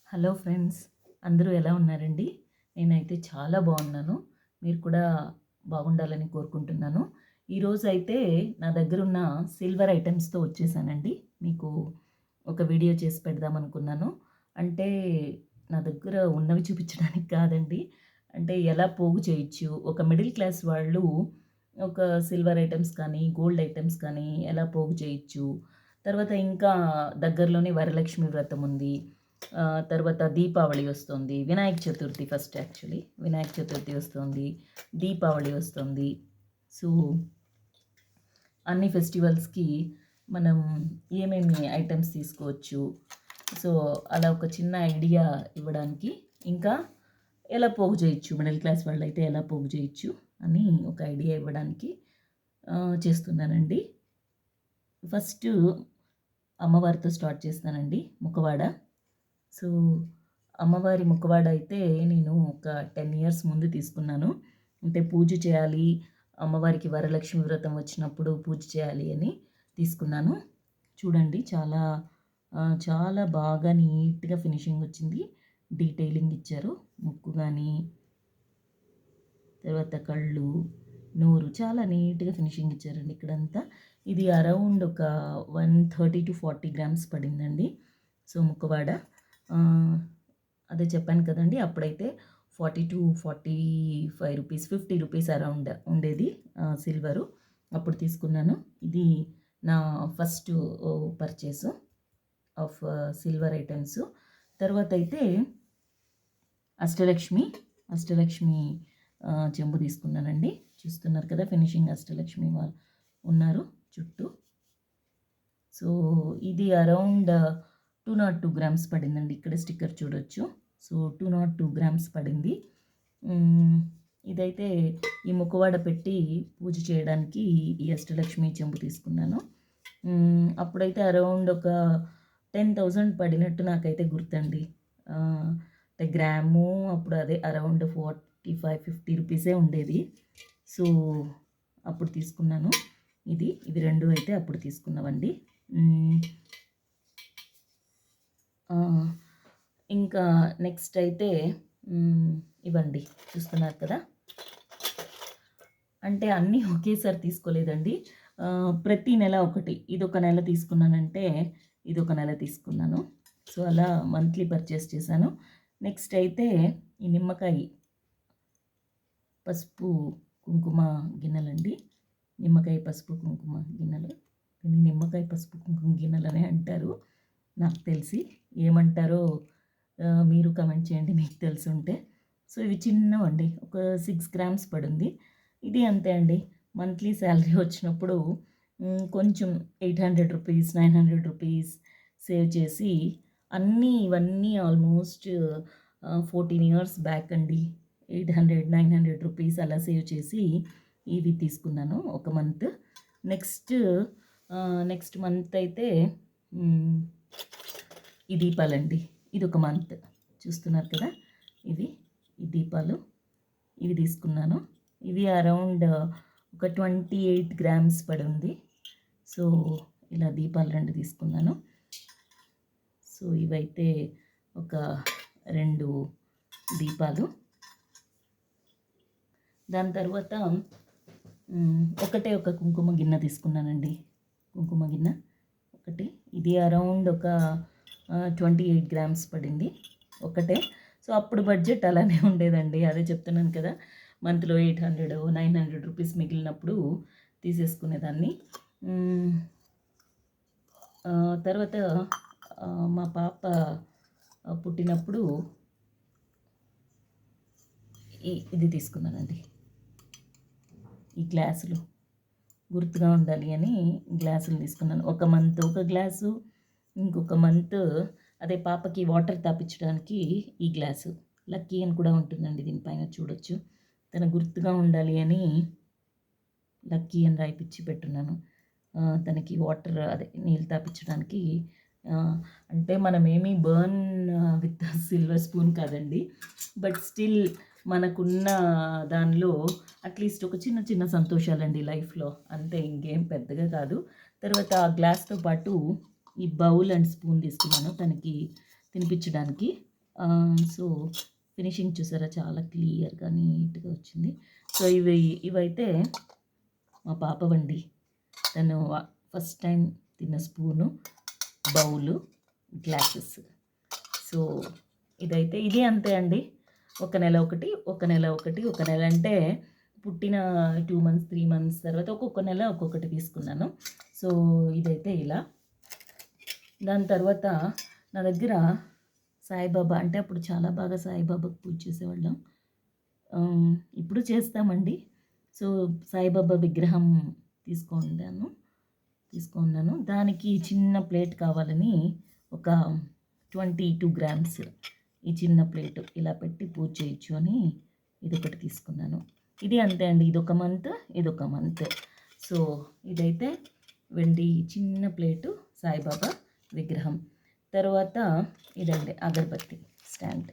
Hello friends, అందరూ ఎలా ఉన్నారండి? నేనైతే చాలా బాగున్నాను. మీరు కూడా బాగుండాలని కోరుకుంటున్నాను. ఈరోజు అయితే నా దగ్గరున్న సిల్వర్ ఐటెమ్స్‌తో వచ్చేసానండి. మీకు ఒక వీడియో చేసి పెడదామనుకున్నాను. అంటే నా దగ్గర ఉన్నవి చూపించడానికి కాదండి. అంటే ఎలా పోగు చేయొచ్చు, ఒక మిడిల్ క్లాస్ వాళ్ళు ఒక సిల్వర్ ఐటెమ్స్ కానీ, గోల్డ్ ఐటెమ్స్ కానీ ఎలా పోగు చేయొచ్చు. తర్వాత ఇంకా దగ్గరలోనే వరలక్ష్మి వ్రతం ఉంది. తర్వాత దీపావళి వస్తుంది. Vinayaka Chaturthi first actually. వినాయక చతుర్థి వస్తుంది. దీపావళి వస్తుంది. సో, అన్ని ఫెస్టివల్స్‌కి మనం ఏమేమి ఐటెమ్స్ తీసుకోవచ్చు. సో, అలా ఒక చిన్న ఐడియా ఇవ్వడానికి, ఇంకా ఎలా పోగు చేయొచ్చు, మిడిల్ క్లాస్ వాళ్ళైతే ఎలా పోగు చేయొచ్చు అని ఒక ఐడియా ఇవ్వడానికి చేస్తున్నానండి. ఫస్టు అమ్మవారితో స్టార్ట్ చేస్తానండి. ముఖవాడ. సో, అమ్మవారి ముఖవాడ అయితే నేను ఒక 10 ఇయర్స్ ముందు తీసుకున్నాను. అంటే పూజ చేయాలి, అమ్మవారికి వరలక్ష్మి వ్రతం వచ్చినప్పుడు పూజ చేయాలి అని తీసుకున్నాను. చూడండి చాలా బాగా నీట్‌గా ఫినిషింగ్ వచ్చింది. డీటెయిలింగ్ ఇచ్చారు. ముక్కు గాని, తర్వాత కళ్ళు, నోరు చాలా నీట్‌గా ఫినిషింగ్ ఇచ్చారండి ఇక్కడంతా. ఇది అరౌండ్ ఒక 130-40 గ్రామ్స్ పడిందండి. సో, ముఖవాడ అదే చెప్పాను కదండీ! అప్పుడైతే 40-45 రూపీస్, 50 రూపీస్ అరౌండ్ ఉండేది సిల్వరు. అప్పుడు తీసుకున్నాను. ఇది నా first purchase of silver items. తర్వాతైతే అష్టలక్ష్మి చెంబు తీసుకున్నానండి. చూస్తున్నారు కదా! ఫినిషింగ్ అష్టలక్ష్మి వాళ్ళు ఉన్నారు చుట్టూ. సో, ఇది అరౌండ్ 202 గ్రామ్స్ పడిందండి. ఇక్కడ స్టిక్కర్ చూడొచ్చు. సో, 202 గ్రామ్స్ పడింది. ఇదైతే ఈ ముఖవాడ పెట్టి పూజ చేయడానికి ఈ అష్టలక్ష్మి చెంబు తీసుకున్నాను. అప్పుడైతే అరౌండ్ ఒక 10,000 పడినట్టు నాకైతే గుర్తండి. అంటే గ్రాము అప్పుడు అదే అరౌండ్ 45-50 రూపీసే ఉండేది. సో, అప్పుడు తీసుకున్నాను. ఇవి 2 అయితే అప్పుడు తీసుకున్నవండి. ఇంకా నెక్స్ట్ అయితే ఇవండి చూస్తున్నారు కదా! అంటే అన్నీ ఒకేసారి తీసుకోలేదండి. ప్రతి నెల ఒకటి. ఇదొక నెల తీసుకున్నానంటే, ఇదొక నెల తీసుకున్నాను. సో, అలా మంత్లీ పర్చేస్ చేశాను. నెక్స్ట్ అయితే ఈ నిమ్మకాయ, పసుపు, కుంకుమ గిన్నెలండి. నిమ్మకాయ, పసుపు, కుంకుమ గిన్నెలు. దీన్ని నిమ్మకాయ, పసుపు, కుంకుమ గిన్నెలనే అంటారు నాకు తెలిసి. ఏమంటారో మీరు కమెంట్ చేయండి మీకు తెలిసుంటే. సో, ఇవి చిన్నవండి. ఒక 6 గ్రామ్స్ పడింది. ఇది అంతే అండి. మంత్లీ శాలరీ వచ్చినప్పుడు కొంచెం 800 రూపీస్, 900 రూపీస్ సేవ్ చేసి ఇవన్నీ ఆల్మోస్ట్ 14 ఇయర్స్ బ్యాక్ అండి. 800, 900 రూపీస్ అలా సేవ్ చేసి ఇవి తీసుకున్నాను ఒక మంత్. నెక్స్ట్ మంత్ అయితే ఈ దీపాలండి. ఇదొక మంత్. చూస్తున్నారు కదా! ఈ దీపాలు ఇవి తీసుకున్నాను. ఇవి అరౌండ్ ఒక 28 గ్రామ్స్ పడుంది. సో, ఇలా దీపాలు 2 తీసుకున్నాను. సో, ఇవైతే ఒక 2 దీపాలు. దాని తర్వాత ఒక కుంకుమ గిన్నె తీసుకున్నానండి. కుంకుమ గిన్నె ఒకటి. ఇది అరౌండ్ ఒక 28 గ్రామ్స్ పడింది ఒకటే. సో, అప్పుడు బడ్జెట్ అలానే ఉండేదండి. అదే చెప్తున్నాను కదా! మంత్లో 800, 900 రూపీస్ మిగిలినప్పుడు తీసేసుకునేదాన్ని. తర్వాత మా పాప పుట్టినప్పుడు ఇది తీసుకున్నానండి. ఈ గ్లాసులు గుర్తుగా ఉండాలి అని గ్లాసులు తీసుకున్నాను. ఒక మంత్ ఒక గ్లాసు, ఇంకొక మంత్ అదే పాపకి వాటర్ తాపించడానికి ఈ గ్లాసు. లక్కీ అని కూడా ఉంటుందండి దీనిపైన చూడొచ్చు. తన గుర్తుగా ఉండాలి అని లక్కీ అని రాయిపిచ్చి పెట్టున్నాను. తనకి వాటర్ నీళ్ళు తాపించడానికి. అంటే మనమేమి బర్న్ విత్ సిల్వర్ స్పూన్ కాదండి. బట్ స్టిల్ మనకున్న దానిలో అట్లీస్ట్ ఒక చిన్న చిన్న సంతోషాలండి లైఫ్లో. అంతే, ఇంకేం పెద్దగా కాదు. తర్వాత ఆ గ్లాస్తో పాటు ఈ బౌల్ అండ్ స్పూన్ తీసుకున్నాను తనకి తినిపించడానికి. సో ఫినిషింగ్ చూసారా చాలా క్లియర్గా నీట్గా వచ్చింది. సో ఇవైతే మా పాపవండి. తను ఫస్ట్ టైం తిన్న స్పూను, బౌలు, గ్లాసెస్. సో ఇదైతే ఇది అంతే అండి. ఒక నెల ఒకటి, ఒక నెల ఒకటి, ఒక నెల అంటే పుట్టిన 2 మంత్స్, 3 మంత్స్ తర్వాత ఒక్కొక్క నెల ఒక్కొక్కటి తీసుకున్నాను. సో ఇదైతే ఇలా. దాని తర్వాత నా దగ్గర సాయిబాబా అంటే అప్పుడు చాలా బాగా సాయిబాబాకు పూజ చేసేవాళ్ళం. ఇప్పుడు చేస్తామండి. సో సాయిబాబా విగ్రహం తీసుకున్నాను. దానికి చిన్న ప్లేట్ కావాలని ఒక 22 గ్రామ్స్ ఈ చిన్న ప్లేటు ఇలా పెట్టి పూజ చేయొచ్చు అని ఇదొకటి తీసుకున్నాను. ఇది అంతే అండి. ఇదొక మంత్. సో ఇదైతే వెండి చిన్న ప్లేటు సాయిబాబా విగ్రహం. తర్వాత ఇదండి అగరబత్తి స్టాండ్.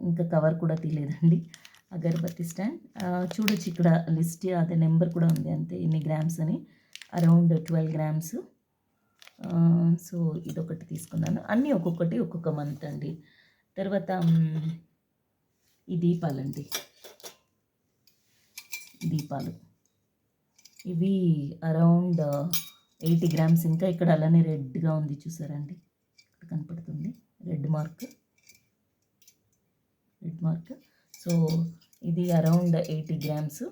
ఇంకా కవర్ కూడా తీయలేదండి. అగరబత్తి స్టాండ్ చూడొచ్చు ఇక్కడ లిస్ట్, అదే నెంబర్ కూడా ఉంది అంతే, ఎన్ని గ్రామ్స్ అని, అరౌండ్ 12 గ్రామ్స్. సో ఇదొకటి తీసుకున్నాను. అన్నీ ఒక్కొక్కటి ఒక్కొక్క మంత్ అండి. తర్వాత ఈ దీపాలండి. దీపాలు ఇవి అరౌండ్ 80 గ్రామ్స్. ఇంకా ఇక్కడ అలానే రెడ్గా ఉంది చూసారా అండి, ఇక్కడ కనపడుతుంది రెడ్ మార్క్. సో ఇది అరౌండ్ 80 గ్రామ్స్.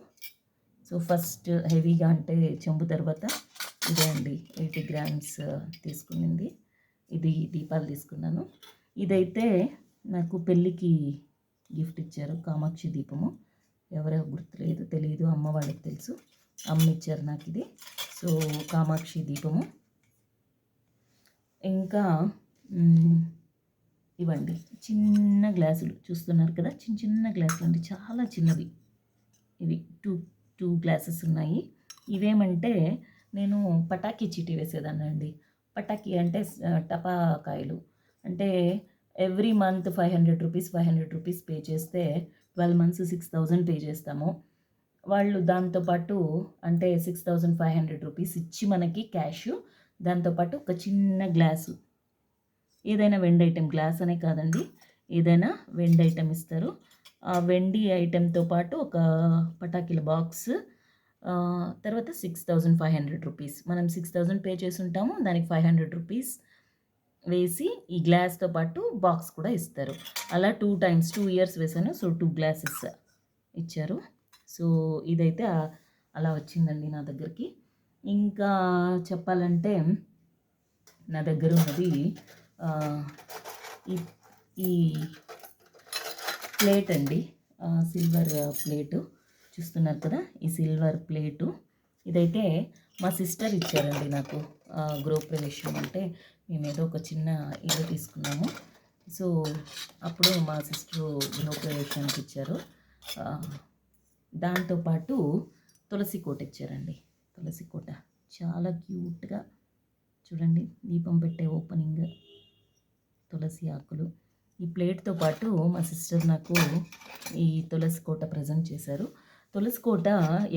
సో ఫస్ట్ హెవీగా అంటే చెంబు తర్వాత ఇదే అండి 80 గ్రామ్స్ తీసుకునింది. ఇది దీపాలు తీసుకున్నాను. ఇదైతే నాకు పెళ్ళికి గిఫ్ట్ ఇచ్చారు, కామాక్షి దీపము. ఎవరో గుర్తులేదు, తెలియదు, అమ్మ వాళ్ళకి తెలుసు, అమ్మ ఇచ్చారు నాకు ఇది. సో కామాక్షి దీపము. ఇంకా ఇవ్వండి చిన్న గ్లాసులు చూస్తున్నారు కదా, చిన్న గ్లాసులు అండి, చాలా చిన్నవి. ఇవి టూ గ్లాసెస్ ఉన్నాయి. ఇవేమంటే నేను పటాకీ చీటీ వేసేదాన్ని అండి. పటాకీ అంటే టపాకాయలు అంటే ఎవ్రీ మంత్ 500 రూపీస్ పే చేస్తే 12 మంత్స్ 6,000 పే చేస్తాము. వాళ్ళు దాంతోపాటు అంటే 6,500 రూపీస్ ఇచ్చి మనకి క్యాష్, దాంతోపాటు ఒక చిన్న గ్లాసు, ఏదైనా వెండి ఐటెం, గ్లాస్ అనే కాదండి, ఏదైనా వెండి ఐటెం ఇస్తారు. ఆ వెండి ఐటెంతో పాటు ఒక పటాకీల బాక్స్, తర్వాత 6,500 రూపీస్. మనం 6,000 పే చేసి ఉంటాము, దానికి 500 రూపీస్ వేసి ఈ గ్లాస్తో పాటు బాక్స్ కూడా ఇస్తారు. అలా 2 ఇయర్స్ వేసాను. సో 2 గ్లాసెస్ ఇచ్చారు. సో ఇదైతే అలా వచ్చిందండి నా దగ్గరికి. ఇంకా చెప్పాలంటే నా దగ్గర ఉన్నది ఈ ప్లేట్ అండి, సిల్వర్ ప్లేటు చూస్తున్నారు కదా, ఈ సిల్వర్ ప్లేటు. ఇదైతే మా సిస్టర్ ఇచ్చారండి నాకు. గృహప్రవేశం అంటే మేమేదో ఒక చిన్న ఇల్లు తీసుకున్నాము. సో అప్పుడు మా సిస్టరు గృహప్రవేశానికి ఇచ్చారు. దాంతోపాటు తులసి కోట ఇచ్చారండి. తులసి కోట చాలా క్యూట్గా చూడండి, దీపం పెట్టే ఓపెనింగ్, తులసి ఆకులు. ఈ ప్లేట్తో పాటు మా సిస్టర్ నాకు ఈ తులసి కోట ప్రజెంట్ చేశారు. తులసి కోట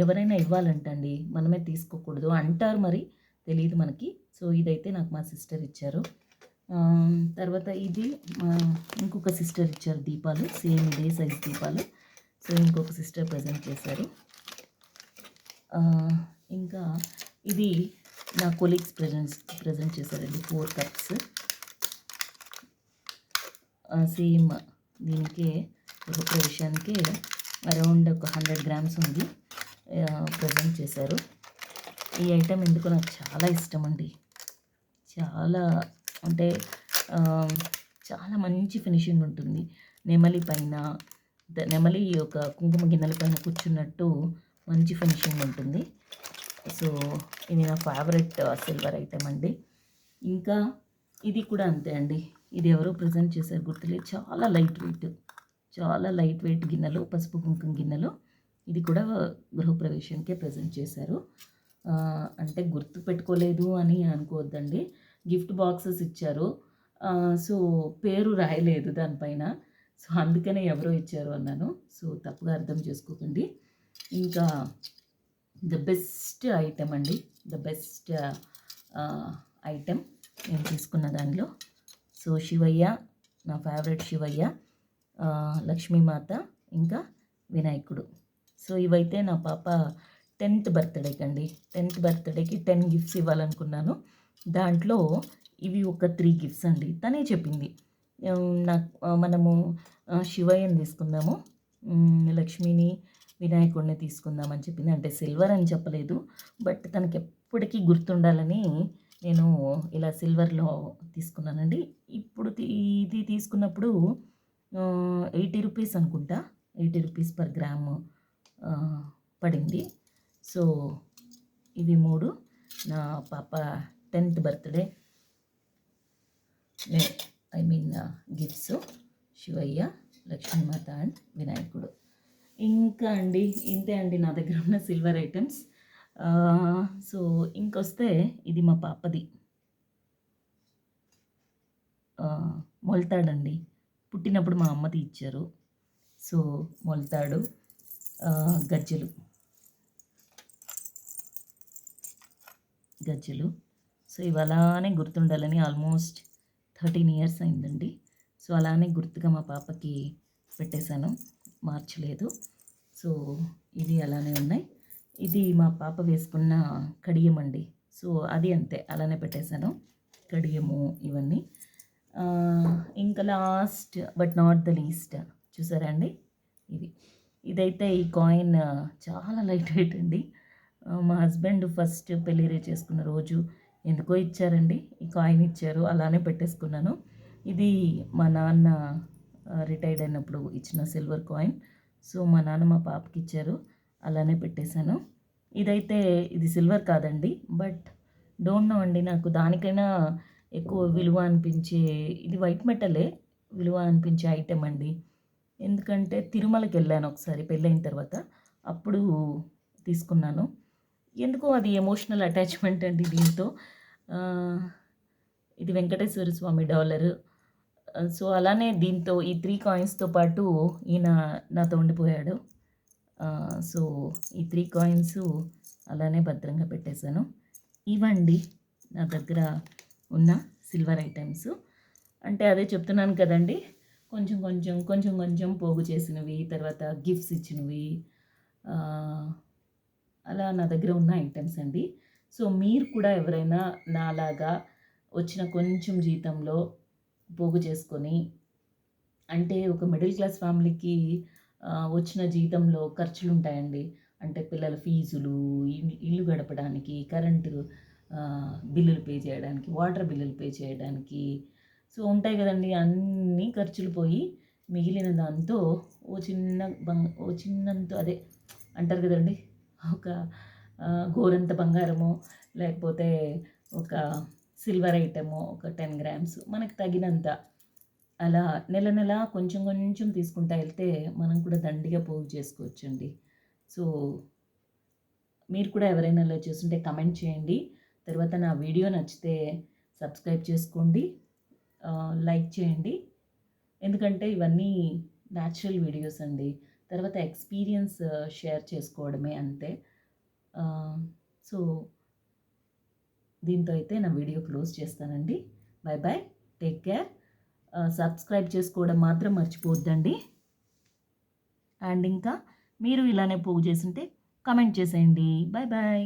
ఎవరైనా ఇవ్వాలంటండి, మనమే తీసుకోకూడదు అంటారు, మరి తెలియదు మనకి. సో ఇదైతే నాకు మా సిస్టర్ ఇచ్చారు. తర్వాత ఇది ఇంకొక సిస్టర్ ఇచ్చారు దీపాలు, సేమ్ ఇదే సైజ్ దీపాలు. సో ఇంకొక సిస్టర్ ప్రజెంట్ చేశారు. ఇంకా ఇది నా కొలీగ్స్ ప్రజెంట్ చేశారండి, 4 కప్స్. సేమ్ దీనికే గృహప్రవేశానికి అరౌండ్ ఒక 100 గ్రామ్స్ ఉంది, ప్రజెంట్ చేశారు. ఈ ఐటెం ఎందుకు నాకు చాలా ఇష్టం అండి. చాలా అంటే చాలా మంచి ఫినిషింగ్ ఉంటుంది. నెమలి పైన, నెమలి ఒక కుంకుమ గిన్నెల పైన కూర్చున్నట్టు మంచి ఫినిషింగ్ ఉంటుంది. సో ఇది నా ఫేవరెట్ సిల్వర్ ఐటెం అండి. ఇంకా ఇది కూడా అంతే అండి. ఇది ఎవరో ప్రజెంట్ చేశారు, గుర్తులేదు. చాలా లైట్ వెయిట్ గిన్నెలు, పసుపు కుంకుమ గిన్నెలు. ఇది కూడా గృహప్రవేశానికే ప్రజెంట్ చేశారు. అంటే గుర్తు పెట్టుకోలేదు అని అనుకోవద్దండి, గిఫ్ట్ బాక్సెస్ ఇచ్చారు. సో పేరు రాయలేదు దానిపైన, సో అందుకనే ఎవరో ఇచ్చారు అన్నాను. సో తప్పుగా అర్థం చేసుకోకండి. ఇంకా ద బెస్ట్ ఐటెం అండి, ద బెస్ట్ ఐటెం నేను తీసుకున్న దానిలో సో శివయ్య, నా ఫేవరెట్ శివయ్య, లక్ష్మీమాత, ఇంకా వినాయకుడు. సో ఇవైతే నా పాప 10th బర్త్డేకి అండి. 10th బర్త్డేకి 10 గిఫ్ట్స్ ఇవ్వాలనుకున్నాను. దాంట్లో ఇవి ఒక 3 గిఫ్ట్స్ అండి. తనే చెప్పింది, మనము శివయ్యని తీసుకుందాము, లక్ష్మిని, వినాయకుడిని తీసుకుందామని చెప్పింది. అంటే సిల్వర్ అని చెప్పలేదు, బట్ తనకి ఎప్పటికీ గుర్తుండాలని నేను ఇలా సిల్వర్లో తీసుకున్నానండి. ఇప్పుడు ఇది తీసుకున్నప్పుడు 80 రూపీస్ అనుకుంటా, 80 రూపీస్ పర్ గ్రామ్ పడింది. సో ఇవి 3 నా పాప 10th birthday gifts, Shivayya, Lakshmimata and వినాయకుడు. ఇంకా అండి ఇంతే అండి నా దగ్గర ఉన్న సిల్వర్ ఐటమ్స్. సో ఇంకొస్తే ఇది మా పాపది మొలతాడండి. పుట్టినప్పుడు మా అమ్మది ఇచ్చారు. సో మొలతాడు, గజ్జెలు. సో ఇవి అలానే గుర్తుండాలని ఆల్మోస్ట్ 13 ఇయర్స్ అయిందండి. సో అలానే గుర్తుగా మా పాపకి పెట్టేశాను, మార్చలేదు. సో ఇవి అలానే ఉన్నాయి. ఇది మా పాప వేసుకున్న కడియం అండి. సో అది అంతే, అలానే పెట్టేశాను, కడియము ఇవన్నీ. ఇంకా last but not the least, చూసారా అండి ఇదైతే ఈ కాయిన్ చాలా లైట్ వెయిట్ అండి. మా హస్బెండ్ ఫస్ట్ పెళ్ళి చేసుకున్న రోజు ఎందుకో ఇచ్చారండి, ఈ కాయిన్ ఇచ్చారు, అలానే పెట్టేసుకున్నాను. ఇది మా నాన్న రిటైర్డ్ అయినప్పుడు ఇచ్చిన సిల్వర్ కాయిన్. సో మా నాన్న మా పాపకి ఇచ్చారు, అలానే పెట్టేశాను. ఇది సిల్వర్ కాదండి, బట్ డోంట్ నో అండి, నాకు దానికైనా ఎక్కువ విలువ అనిపించే, ఇది వైట్ మెటలే, విలువ అనిపించే ఐటెం అండి. ఎందుకంటే తిరుమలకి వెళ్ళాను ఒకసారి పెళ్ళైన తర్వాత, అప్పుడు తీసుకున్నాను. ఎందుకో అది ఎమోషనల్ అటాచ్మెంట్ అండి దీంతో. ఇది వెంకటేశ్వర స్వామి డాలరు. సో అలానే దీంతో ఈ 3 కాయిన్స్తో పాటు ఈయన నాతో ఉండిపోయాడు. సో ఈ 3 కాయిన్స్ అలానే భద్రంగా పెట్టేశాను. ఇవండి నా దగ్గర ఉన్న సిల్వర్ ఐటమ్స్. అంటే అదే చెప్తున్నాను కదండి, కొంచెం కొంచెం పోగు చేసినవి, తర్వాత గిఫ్ట్స్ ఇచ్చినవి, అలా నా దగ్గర ఉన్న ఐటమ్స్ అండి. సో మీరు కూడా ఎవరైనా నాలాగా వచ్చిన కొంచెం జీతంలో పోగు చేసుకొని, అంటే ఒక మిడిల్ క్లాస్ ఫ్యామిలీకి వచ్చిన జీతంలో ఖర్చులు ఉంటాయండి. అంటే పిల్లల ఫీజులు, ఇల్లు గడపడానికి, కరెంటు బిల్లులు పే చేయడానికి, వాటర్ బిల్లులు పే చేయడానికి, సో ఉంటాయి కదండి, అన్నీ ఖర్చులు పోయి మిగిలిన దాంతో ఓ చిన్నంత అదే అంటారు కదండి, ఒక గోరంత బంగారమో లేకపోతే ఒక సిల్వర్ ఐటమో ఒక 10 గ్రామ్స్ మనకు తగినంత, అలా నెల కొంచెం తీసుకుంటా వెళ్తే మనం కూడా దండిగా పోగు చేసుకోవచ్చండి. సో మీరు కూడా ఎవరైనా ఇలా చేస్తుంటే కమెంట్ చేయండి. తర్వాత నా వీడియో నచ్చితే సబ్స్క్రైబ్ చేసుకోండి, లైక్ చేయండి. ఎందుకంటే ఇవన్నీ న్యాచురల్ వీడియోస్ అండి. తర్వాత ఎక్స్పీరియన్స్ షేర్ చేసుకోవడమే అంతే. సో దీంతో అయితే నా వీడియో క్లోజ్ చేస్తానండి. By, take care. సబ్స్క్రైబ్ చేసుకోవడం మాత్రం మర్చిపోవద్దండి. అండ్ ఇంకా మీరు ఇలానే పోగు చేస్తుంటే కమెంట్ చేసేయండి. బాయ్.